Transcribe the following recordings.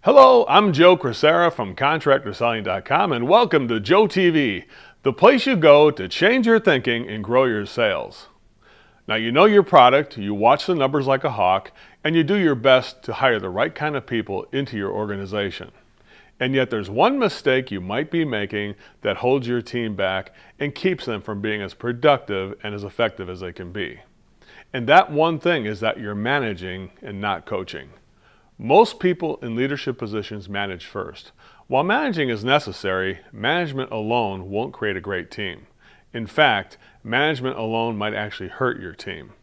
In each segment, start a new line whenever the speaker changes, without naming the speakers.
Hello, I'm Joe Crisera from ContractorSelling.com and welcome to JoeTV, the place you go to change your thinking and grow your sales. Now you know your product, you watch the numbers like a hawk, and you do your best to hire the right kind of people into your organization. And yet there's one mistake you might be making that holds your team back and keeps them from being as productive and as effective as they can be. And that one thing is that you're managing and not coaching. Most people in leadership positions manage first. While managing is necessary, management alone won't create a great team. In fact, management alone might actually hurt your team.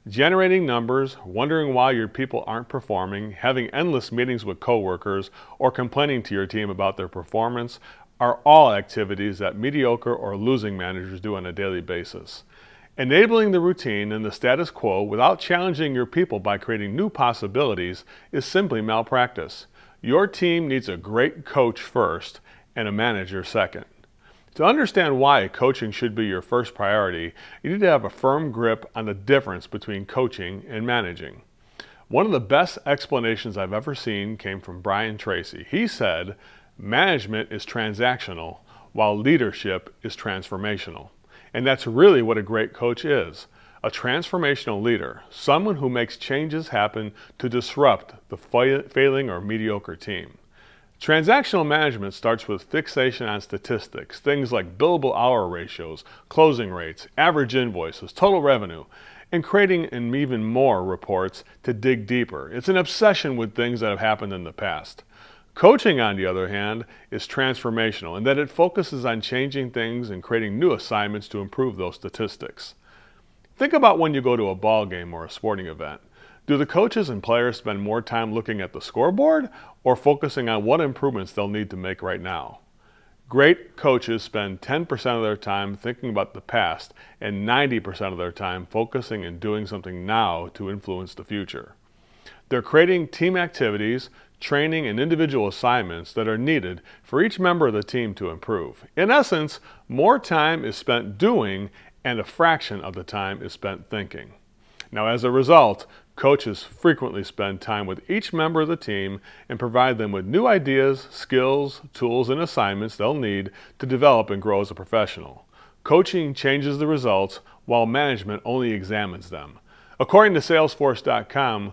Generating numbers, wondering why your people aren't performing, having endless meetings with coworkers, or complaining to your team about their performance are all activities that mediocre or losing managers do on a daily basis. Enabling the routine and the status quo without challenging your people by creating new possibilities is simply malpractice. Your team needs a great coach first and a manager second. To understand why coaching should be your first priority, you need to have a firm grip on the difference between coaching and managing. One of the best explanations I've ever seen came from Brian Tracy. He said, "Management is transactional, while leadership is transformational." And that's really what a great coach is. A transformational leader, someone who makes changes happen to disrupt the failing or mediocre team. Transactional management starts with fixation on statistics, things like billable hour ratios, closing rates, average invoices, total revenue, and creating even more reports to dig deeper. It's an obsession with things that have happened in the past. Coaching, on the other hand, is transformational in that it focuses on changing things and creating new assignments to improve those statistics. Think about when you go to a ball game or a sporting event. Do the coaches and players spend more time looking at the scoreboard or focusing on what improvements they'll need to make right now? Great coaches spend 10% of their time thinking about the past and 90% of their time focusing and doing something now to influence the future. They're creating team activities, training, and individual assignments that are needed for each member of the team to improve. In essence, more time is spent doing and a fraction of the time is spent thinking. Now, as a result, coaches frequently spend time with each member of the team and provide them with new ideas, skills, tools, and assignments they'll need to develop and grow as a professional. Coaching changes the results while management only examines them. According to Salesforce.com,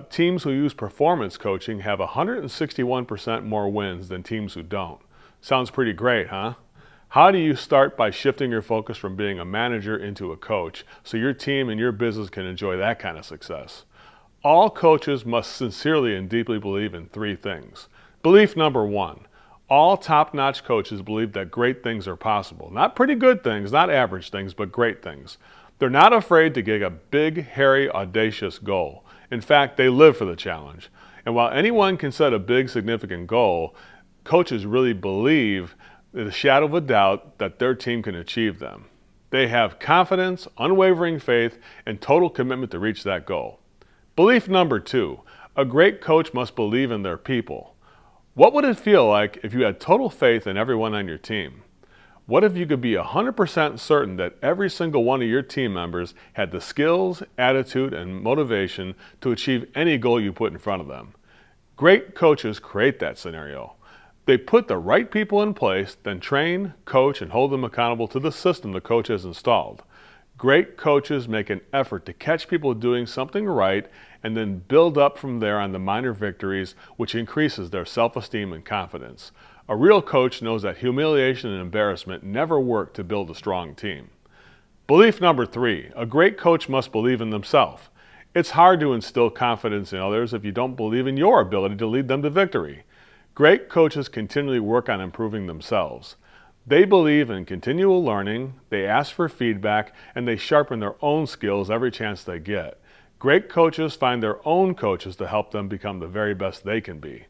teams who use performance coaching have 161% more wins than teams who don't. Sounds pretty great, huh? How do you start by shifting your focus from being a manager into a coach so your team and your business can enjoy that kind of success? All coaches must sincerely and deeply believe in three things. Belief number one, all top-notch coaches believe that great things are possible. Not pretty good things, not average things, but great things. They're not afraid to get a big, hairy, audacious goal. In fact, they live for the challenge. And while anyone can set a big, significant goal, coaches really believe, in a shadow of a doubt, that their team can achieve them. They have confidence, unwavering faith, and total commitment to reach that goal. Belief number two, a great coach must believe in their people. What would it feel like if you had total faith in everyone on your team? What if you could be 100% certain that every single one of your team members had the skills, attitude, and motivation to achieve any goal you put in front of them? Great coaches create that scenario. They put the right people in place, then train, coach, and hold them accountable to the system the coach has installed. Great coaches make an effort to catch people doing something right and then build up from there on the minor victories, which increases their self-esteem and confidence. A real coach knows that humiliation and embarrassment never work to build a strong team. Belief number three, a great coach must believe in themselves. It's hard to instill confidence in others if you don't believe in your ability to lead them to victory. Great coaches continually work on improving themselves. They believe in continual learning, they ask for feedback, and they sharpen their own skills every chance they get. Great coaches find their own coaches to help them become the very best they can be.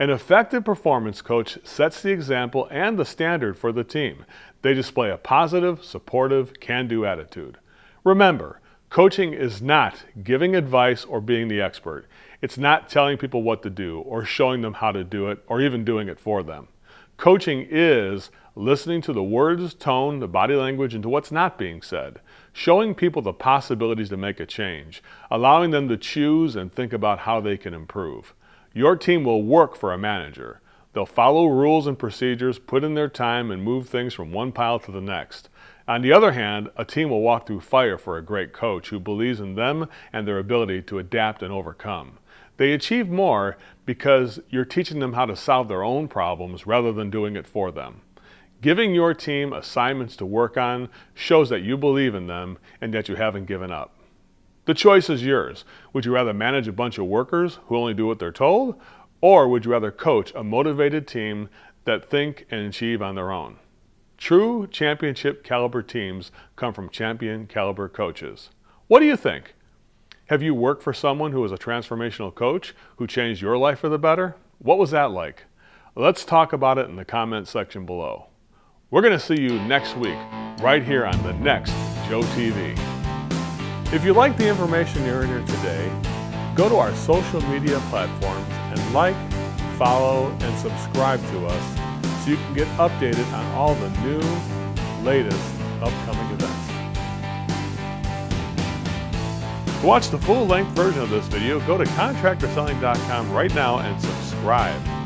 An effective performance coach sets the example and the standard for the team. They display a positive, supportive, can-do attitude. Remember, coaching is not giving advice or being the expert. It's not telling people what to do or showing them how to do it or even doing it for them. Coaching is listening to the words, tone, the body language, and to what's not being said, showing people the possibilities to make a change, allowing them to choose and think about how they can improve. Your team will work for a manager. They'll follow rules and procedures, put in their time, and move things from one pile to the next. On the other hand, a team will walk through fire for a great coach who believes in them and their ability to adapt and overcome. They achieve more because you're teaching them how to solve their own problems rather than doing it for them. Giving your team assignments to work on shows that you believe in them and that you haven't given up. The choice is yours. Would you rather manage a bunch of workers who only do what they're told, or would you rather coach a motivated team that think and achieve on their own? True championship caliber teams come from champion caliber coaches. What do you think? Have you worked for someone who was a transformational coach who changed your life for the better? What was that like? Let's talk about it in the comment section below. We're going to see you next week, right here on the next JoeTV. If you like the information you heard here today, go to our social media platforms and like, follow, and subscribe to us so you can get updated on all the new, latest, upcoming events. To watch the full-length version of this video, go to contractorselling.com right now and subscribe.